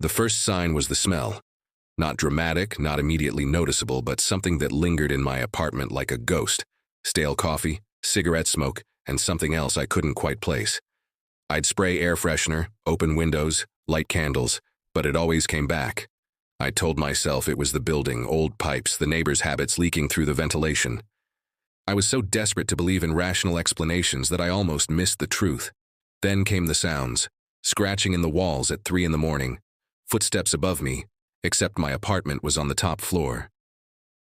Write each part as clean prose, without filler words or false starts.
The first sign was the smell. Not dramatic, not immediately noticeable, but something that lingered in my apartment like a ghost. Stale coffee, cigarette smoke, and something else I couldn't quite place. I'd spray air freshener, open windows, light candles, but it always came back. I told myself it was the building, old pipes, the neighbors' habits leaking through the ventilation. I was so desperate to believe in rational explanations that I almost missed the truth. Then came the sounds, scratching in the walls at 3 in the morning, footsteps above me, except my apartment was on the top floor.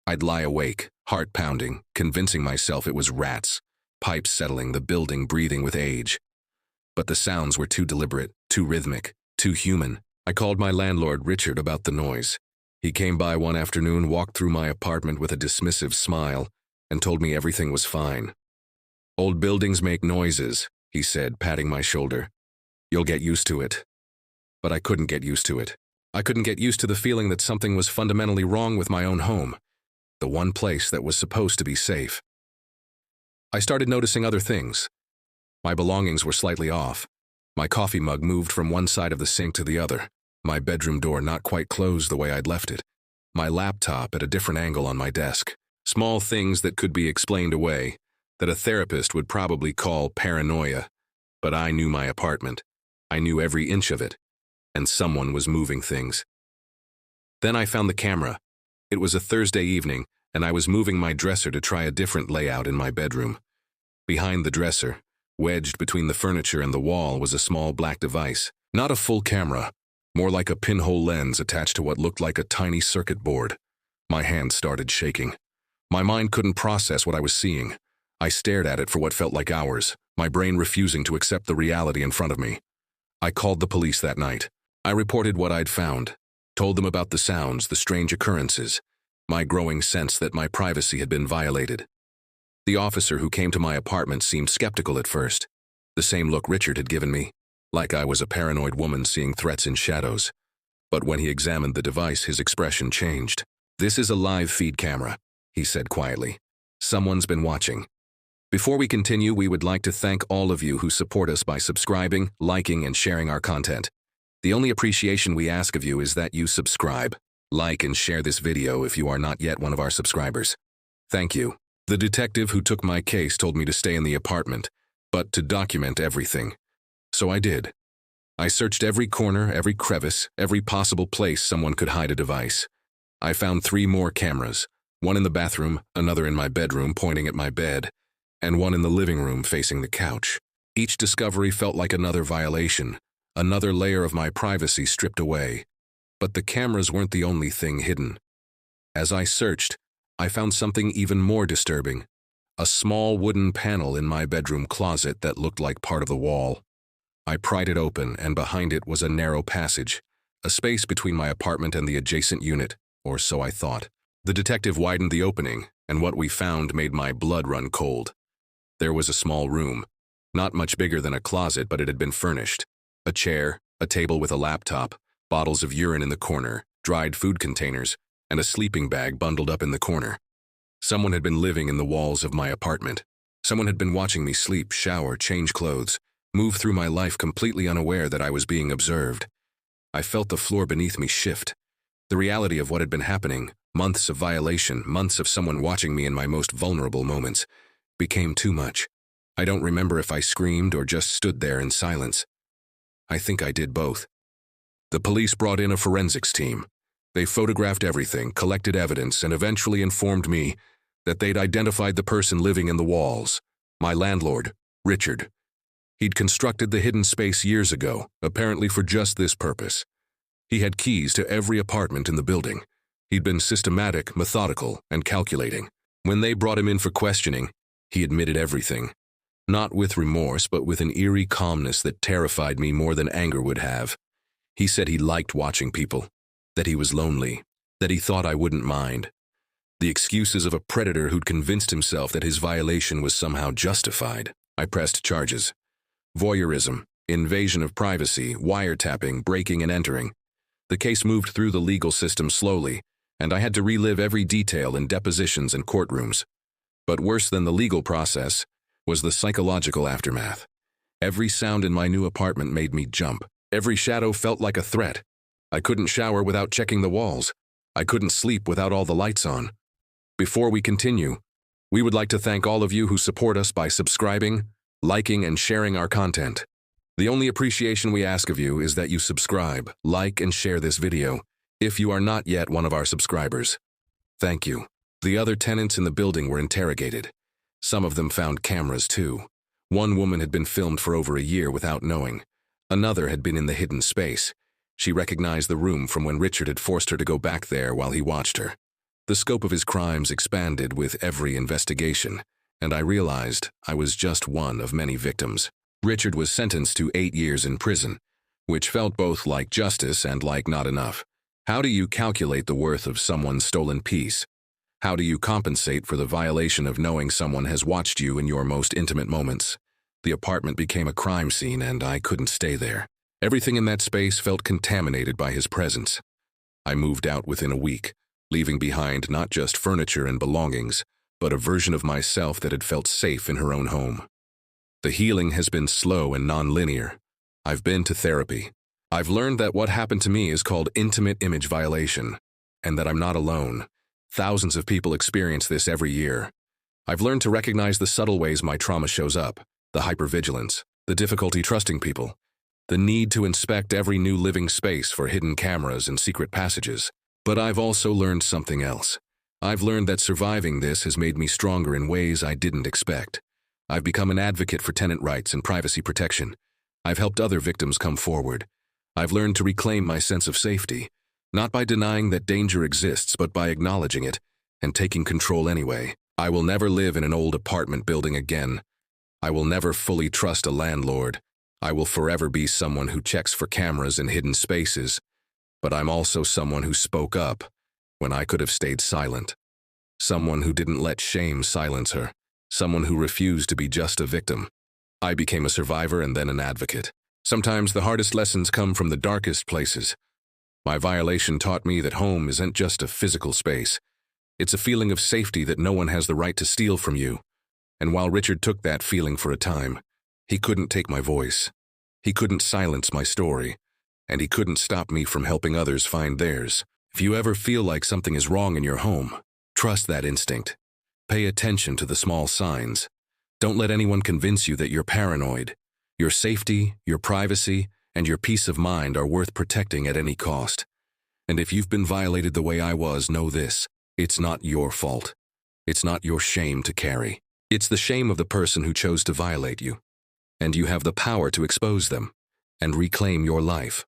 I'd lie awake, heart pounding, convincing myself it was rats, pipes settling, the building breathing with age. But the sounds were too deliberate, too rhythmic, too human. I called my landlord, Richard, about the noise. He came by one afternoon, walked through my apartment with a dismissive smile, and told me everything was fine. "Old buildings make noises," he said, patting my shoulder. "You'll get used to it." But I couldn't get used to it. I couldn't get used to the feeling that something was fundamentally wrong with my own home, the one place that was supposed to be safe. I started noticing other things. My belongings were slightly off. My coffee mug moved from one side of the sink to the other. My bedroom door not quite closed the way I'd left it. My laptop at a different angle on my desk. Small things that could be explained away, that a therapist would probably call paranoia. But I knew my apartment. I knew every inch of it. And someone was moving things. Then I found the camera. It was a Thursday evening, and I was moving my dresser to try a different layout in my bedroom. Behind the dresser, wedged between the furniture and the wall, was a small black device. Not a full camera, more like a pinhole lens attached to what looked like a tiny circuit board. My hands started shaking. My mind couldn't process what I was seeing. I stared at it for what felt like hours, my brain refusing to accept the reality in front of me. I called the police that night. I reported what I'd found, told them about the sounds, the strange occurrences, my growing sense that my privacy had been violated. The officer who came to my apartment seemed skeptical at first, the same look Richard had given me, like I was a paranoid woman seeing threats in shadows. But when he examined the device, his expression changed. "This is a live feed camera," he said quietly. "Someone's been watching. Before we continue, we would like to thank all of you who support us by subscribing, liking, and sharing our content. The only appreciation we ask of you is that you subscribe, like, and share this video if you are not yet one of our subscribers. Thank you." The detective who took my case told me to stay in the apartment, but to document everything. So I did. I searched every corner, every crevice, every possible place someone could hide a device. I found 3 more cameras, one in the bathroom, another in my bedroom pointing at my bed, and one in the living room facing the couch. Each discovery felt like another violation, another layer of my privacy stripped away. But the cameras weren't the only thing hidden. As I searched, I found something even more disturbing. A small wooden panel in my bedroom closet that looked like part of the wall. I pried it open, and behind it was a narrow passage, a space between my apartment and the adjacent unit, or so I thought. The detective widened the opening, and what we found made my blood run cold. There was a small room, not much bigger than a closet, but it had been furnished. A chair, a table with a laptop, bottles of urine in the corner, dried food containers, and a sleeping bag bundled up in the corner. Someone had been living in the walls of my apartment. Someone had been watching me sleep, shower, change clothes, move through my life completely unaware that I was being observed. I felt the floor beneath me shift. The reality of what had been happening, months of violation, months of someone watching me in my most vulnerable moments, became too much. I don't remember if I screamed or just stood there in silence. I think I did both. The police brought in a forensics team. They photographed everything, collected evidence, and eventually informed me that they'd identified the person living in the walls, my landlord, Richard. He'd constructed the hidden space years ago, apparently for just this purpose. He had keys to every apartment in the building. He'd been systematic, methodical, and calculating. When they brought him in for questioning, he admitted everything. Not with remorse, but with an eerie calmness that terrified me more than anger would have. He said he liked watching people, that he was lonely, that he thought I wouldn't mind. The excuses of a predator who'd convinced himself that his violation was somehow justified. I pressed charges. Voyeurism, invasion of privacy, wiretapping, breaking and entering. The case moved through the legal system slowly, and I had to relive every detail in depositions and courtrooms. But worse than the legal process was the psychological aftermath. Every sound in my new apartment made me jump. Every shadow felt like a threat. I couldn't shower without checking the walls. I couldn't sleep without all the lights on. Before we continue, we would like to thank all of you who support us by subscribing, liking, and sharing our content. The only appreciation we ask of you is that you subscribe, like, and share this video if you are not yet one of our subscribers. Thank you. The other tenants in the building were interrogated. Some of them found cameras too. One woman had been filmed for over a year without knowing. Another had been in the hidden space. She recognized the room from when Richard had forced her to go back there while he watched her. The scope of his crimes expanded with every investigation, and I realized I was just one of many victims. Richard was sentenced to 8 years in prison, which felt both like justice and like not enough. How do you calculate the worth of someone's stolen peace? How do you compensate for the violation of knowing someone has watched you in your most intimate moments? The apartment became a crime scene, and I couldn't stay there. Everything in that space felt contaminated by his presence. I moved out within a week, leaving behind not just furniture and belongings, but a version of myself that had felt safe in her own home. The healing has been slow and non-linear. I've been to therapy. I've learned that what happened to me is called intimate image violation, and that I'm not alone. Thousands of people experience this every year. I've learned to recognize the subtle ways my trauma shows up, the hypervigilance, the difficulty trusting people, the need to inspect every new living space for hidden cameras and secret passages. But I've also learned something else. I've learned that surviving this has made me stronger in ways I didn't expect. I've become an advocate for tenant rights and privacy protection. I've helped other victims come forward. I've learned to reclaim my sense of safety, not by denying that danger exists, but by acknowledging it and taking control anyway. I will never live in an old apartment building again. I will never fully trust a landlord. I will forever be someone who checks for cameras in hidden spaces. But I'm also someone who spoke up when I could have stayed silent. Someone who didn't let shame silence her. Someone who refused to be just a victim. I became a survivor and then an advocate. Sometimes the hardest lessons come from the darkest places. My violation taught me that home isn't just a physical space. It's a feeling of safety that no one has the right to steal from you. And while Richard took that feeling for a time, he couldn't take my voice. He couldn't silence my story. And he couldn't stop me from helping others find theirs. If you ever feel like something is wrong in your home, trust that instinct. Pay attention to the small signs. Don't let anyone convince you that you're paranoid. Your safety, your privacy, and your peace of mind are worth protecting at any cost. And if you've been violated the way I was, know this: it's not your fault. It's not your shame to carry. It's the shame of the person who chose to violate you. And you have the power to expose them and reclaim your life.